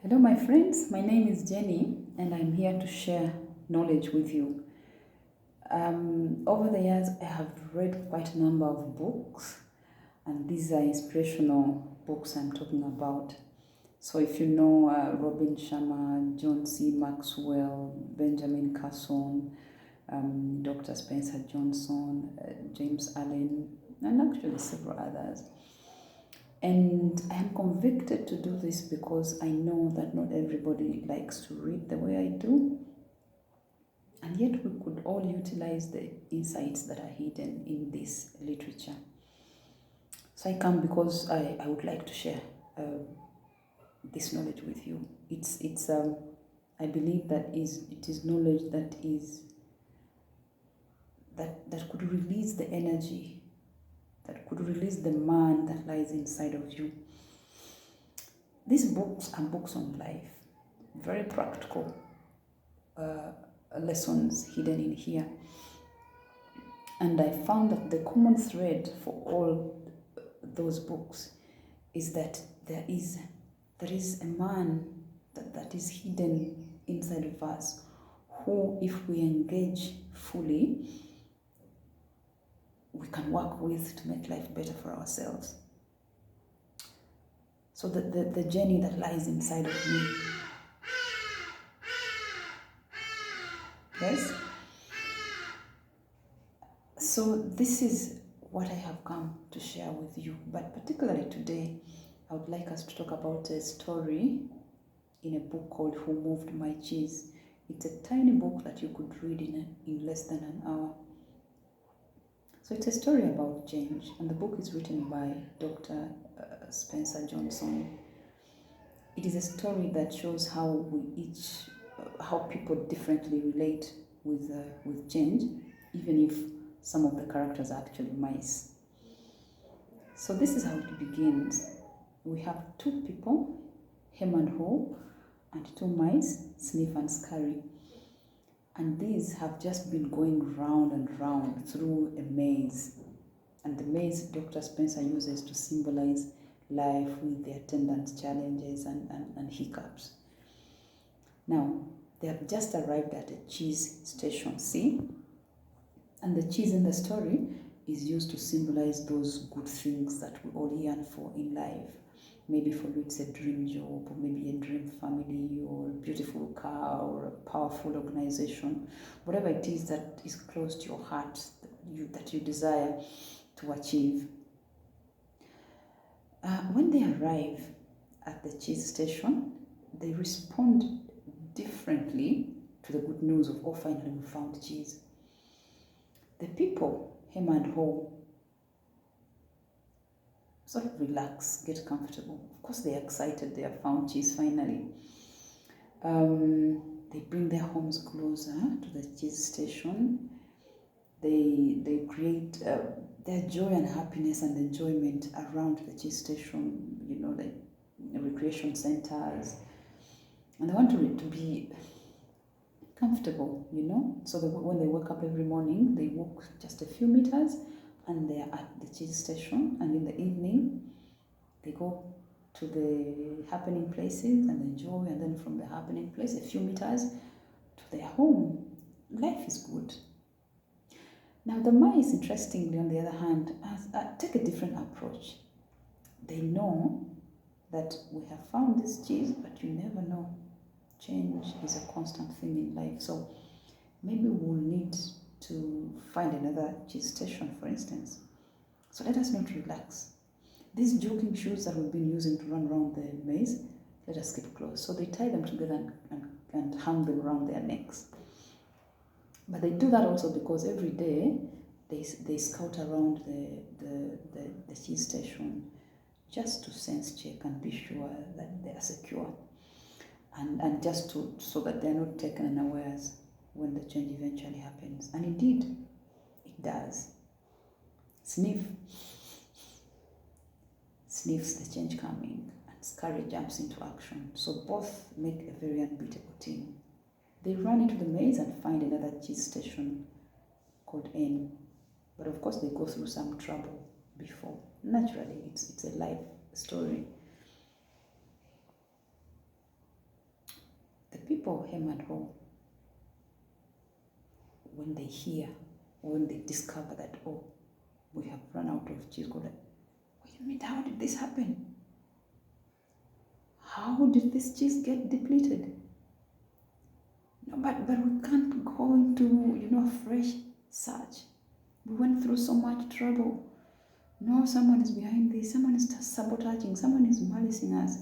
Hello, my friends. My name is Jenny, and I'm here to share knowledge with you. Over the years, I have read quite a number of books, and these are inspirational books I'm talking about. So, if you know Robin Sharma, John C. Maxwell, Benjamin Carson, Dr. Spencer Johnson, James Allen, and actually several others. And I am convicted to do this because I know that not everybody likes to read the way I do. And yet we could all utilize the insights that are hidden in this literature. So I come because I would like to share this knowledge with you. I believe that it is knowledge that could release the energy, that could release the man that lies inside of you. These books are books on life, very practical lessons hidden in here. And I found that the common thread for all those books is that there is a man that is hidden inside of us who, if we engage fully, we can work with to make life better for ourselves. So the journey that lies inside of me. Yes? So this is what I have come to share with you. But particularly today, I would like us to talk about a story in a book called Who Moved My Cheese. It's a tiny book that you could read in less than an hour. So it's a story about change, and the book is written by Dr. Spencer Johnson. It is a story that shows how how people differently relate with change, even if some of the characters are actually mice. So this is how it begins. We have two people, Hem and Haw, and two mice, Sniff and Scurry. And these have just been going round and round through a maze. And the maze Dr. Spencer uses to symbolize life with the attendant challenges and hiccups. Now, they have just arrived at a cheese station, see? And the cheese in the story is used to symbolize those good things that we all yearn for in life. Maybe for you it's a dream job, or maybe a dream family, or a beautiful car, or a powerful organization. Whatever it is that is close to your heart, that you desire to achieve. When they arrive at the cheese station, they respond differently to the good news of, oh, finally we found cheese. The people, Hem and Haw, sort of relax, get comfortable. Of course, they're excited, they have found cheese finally. They bring their homes closer to the cheese station. They create their joy and happiness and enjoyment around the cheese station, the recreation centers. And they want it to be comfortable, so that when they wake up every morning, they walk just a few meters and they are at the cheese station, and in the evening they go to the happening places and enjoy, and then from the happening place a few meters to their home. Life is good. Now the mice, interestingly, on the other hand, take a different approach. They know that we have found this cheese, but you never know. Change is a constant thing in life. So maybe we'll need to find another cheese station, for instance. So let us not relax. These jogging shoes that we've been using to run around the maze, let us keep close. So they tie them together and hang them around their necks. But they do that also because every day they scout around the cheese station just to sense check and be sure that they are secure. And just so that they're not taken unawares when the change eventually happens. And indeed, it does. Sniff sniffs the change coming, and Scurry jumps into action. So both make a very unbeatable team. They run into the maze and find another cheese station called N. But of course, they go through some trouble before. Naturally, it's a life story. people, Hem and Ho, when they hear, when they discover that, oh, we have run out of cheese, go like, wait a minute, how did this happen? How did this cheese get depleted? No, but we can't go into, a fresh search. We went through so much trouble. No, someone is behind this. Someone is sabotaging. Someone is malicing us.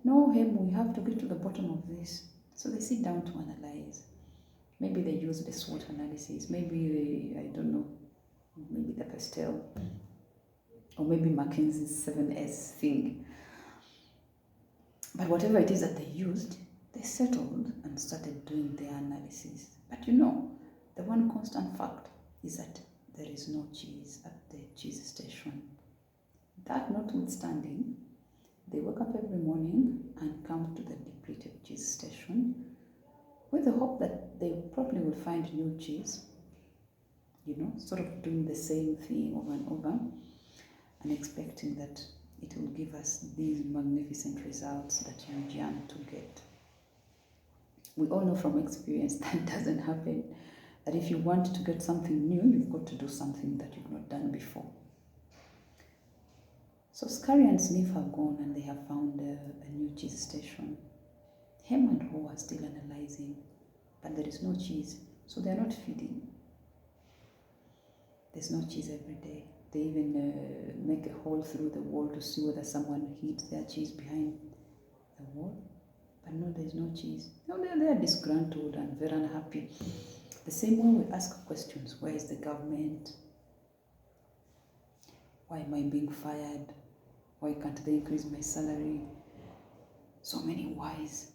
No, Hem, we have to get to the bottom of this. So they sit down to analyze. Maybe they use the SWOT analysis. Maybe I don't know, maybe the Pastel. Or maybe McKinsey's 7S thing. But whatever it is that they used, they settled and started doing their analysis. But the one constant fact is that there is no cheese at the cheese station. That notwithstanding, they wake up every morning and come to the depleted cheese station with the hope that they probably will find new cheese, sort of doing the same thing over and over and expecting that it will give us these magnificent results that you yearn to get. We all know from experience that doesn't happen, that if you want to get something new, you've got to do something that you've not done before. So Scurry and Sniff have gone and they have found a new cheese station. Hem and Ho are still analyzing, but there is no cheese, so they are not feeding. There's no cheese every day. They even make a hole through the wall to see whether someone hid their cheese behind the wall. But no, there's no cheese. No, they are disgruntled and very unhappy. The same way we ask questions, where is the government? Why am I being fired? Why can't they increase my salary? So many whys.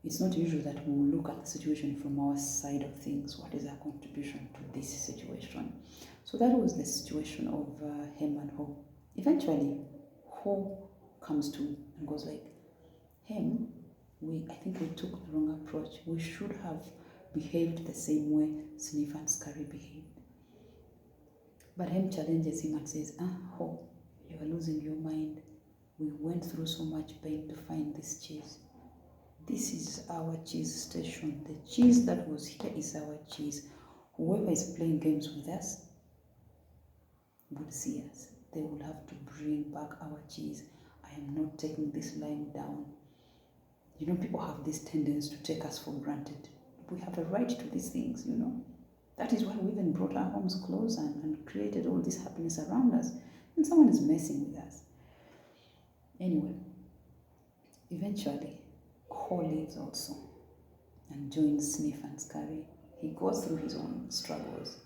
It's not usual that we will look at the situation from our side of things. What is our contribution to this situation? So that was the situation of Hem and Ho. Eventually, Ho comes to and goes like, Hem, I think we took the wrong approach. We should have behaved the same way Sniff and Scurry behaved. But Hem challenges him and says, Ho, you are losing your mind. We went through so much pain to find this cheese. This is our cheese station. The cheese that was here is our cheese. Whoever is playing games with us would see us. They will have to bring back our cheese. I am not taking this line down. People have this tendency to take us for granted. We have a right to these things, That is why we even brought our homes closer and created all this happiness around us. And someone is messing with us. Anyway, eventually, Ho leaves also and joins Sniff and Scurry. He goes through his own struggles.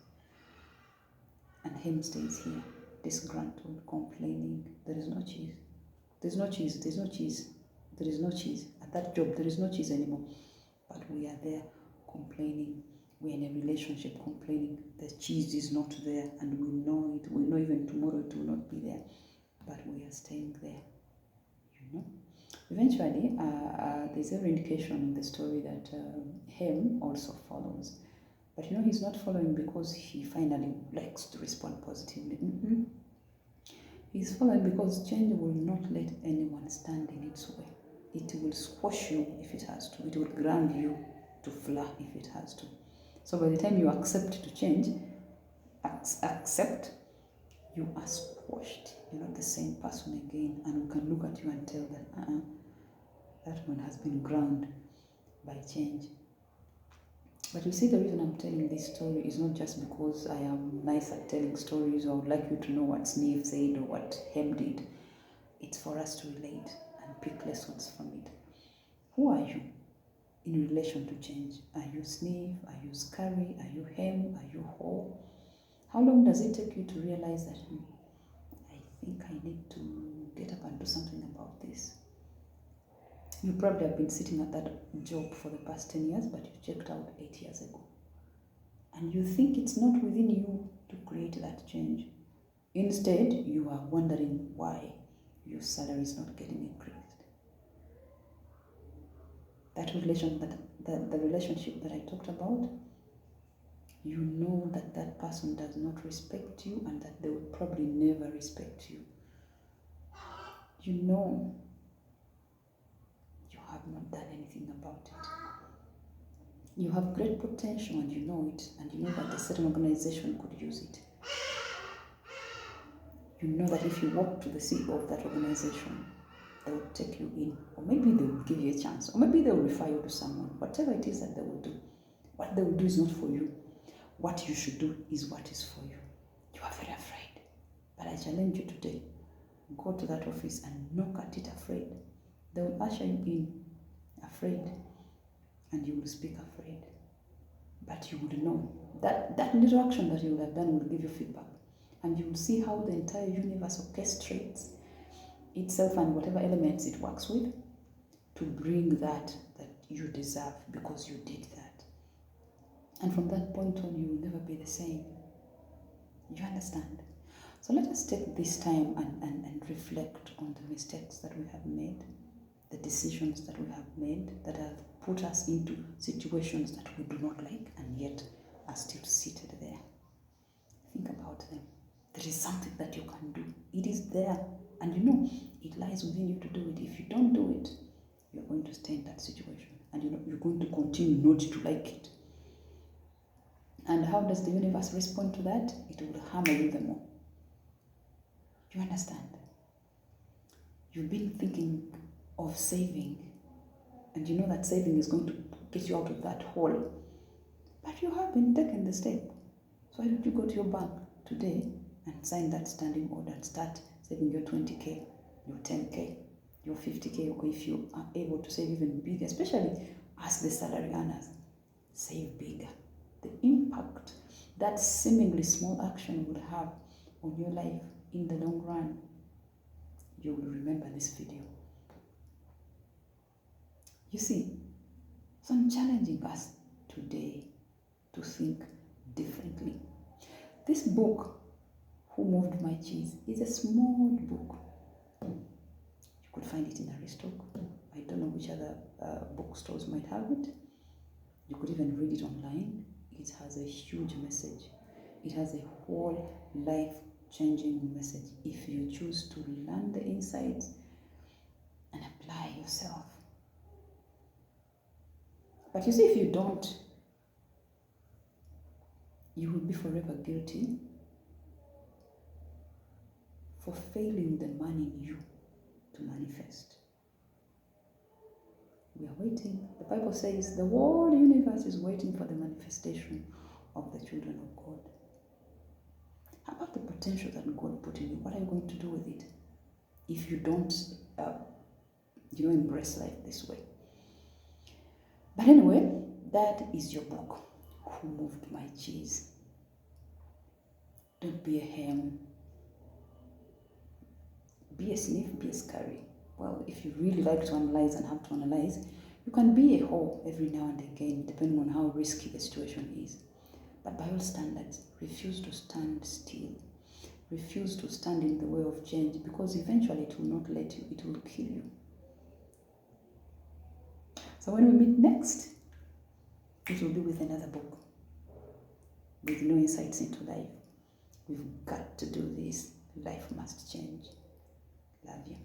And Hem stays here, disgruntled, complaining. There is no cheese. There's no cheese. There's no cheese. There is no cheese. At that job, there is no cheese anymore. But we are there complaining. We're in a relationship complaining. The cheese is not there and we know it. We know even tomorrow it will not be there. But we are staying there. Eventually, there's every indication in the story that Hem also follows. But he's not following because he finally likes to respond positively. He's following because change will not let anyone stand in its way. It will squash you if it has to. It will grind you to flour if it has to. So by the time you accept to change, you are squashed. You're not the same person again. And we can look at you and tell that that one has been ground by change. But you see, the reason I'm telling this story is not just because I am nice at telling stories or would like you to know what Sniff said or what Hem did. It's for us to relate and pick lessons from it. Who are you in relation to change? Are you Sniff? Are you Scurry? Are you Hem? Are you Ho? How long does it take you to realize that I think I need to get up and do something about this? You probably have been sitting at that job for the past 10 years, but you checked out 8 years ago. And you think it's not within you to create that change. Instead, you are wondering why your salary is not getting increased. The relationship that I talked about, you know that person does not respect you and that they will probably never respect you. You know you anything about it. You have great potential and you know it, and you know that a certain organization could use it. You know that if you walk to the CEO of that organization, they will take you in, or maybe they will give you a chance, or maybe they will refer you to someone. Whatever it is that they will do, what they will do is not for you. What you should do is what is for you. You are very afraid, but I challenge you today. Go to that office and knock at it afraid. They will usher you in afraid, and you will speak afraid. But you would know that that little action that you will have done will give you feedback. And you will see how the entire universe orchestrates itself and whatever elements it works with to bring that you deserve because you did that. And from that point on, you will never be the same. You understand? So let us take this time and reflect on the mistakes that we have made, the decisions that we have made that have put us into situations that we do not like and yet are still seated there. Think about them. There is something that you can do. It is there. And you know, it lies within you to do it. If you don't do it, you're going to stay in that situation. And you know, you're going to continue not to like it. And how does the universe respond to that? It will hammer you the more. You understand? You've been thinking of saving, and you know that saving is going to get you out of that hole. But you haven't taken the step. So why don't you go to your bank today and sign that standing order and start saving your 20K, your 10K, your 50K, or if you are able to save even bigger, especially as the salary earners, save bigger. The impact that seemingly small action would have on your life in the long run, you will remember this video. You see, so I'm challenging us today to think differently. This book, Who Moved My Cheese, is a small book. You could find it in Aristoc. I don't know which other bookstores might have it. You could even read it online. It has a huge message. It has a whole life-changing message if you choose to learn the insights and apply yourself. But you see, if you don't, you will be forever guilty for failing the man in you to manifest. We are waiting. The Bible says the whole universe is waiting for the manifestation of the children of God. How about the potential that God put in you? What are you going to do with it if you don't, embrace life this way? But anyway, that is your book, Who Moved My Cheese. Don't be a ham. Be a sniff, be a scurry. Well, if you really like to analyze and have to analyze, you can be a whore every now and again, depending on how risky the situation is. But by all standards, refuse to stand still. Refuse to stand in the way of change, because eventually it will not let you, it will kill you. So when we meet next, it will be with another book, with no insights into life. We've got to do this. Life must change. Love you.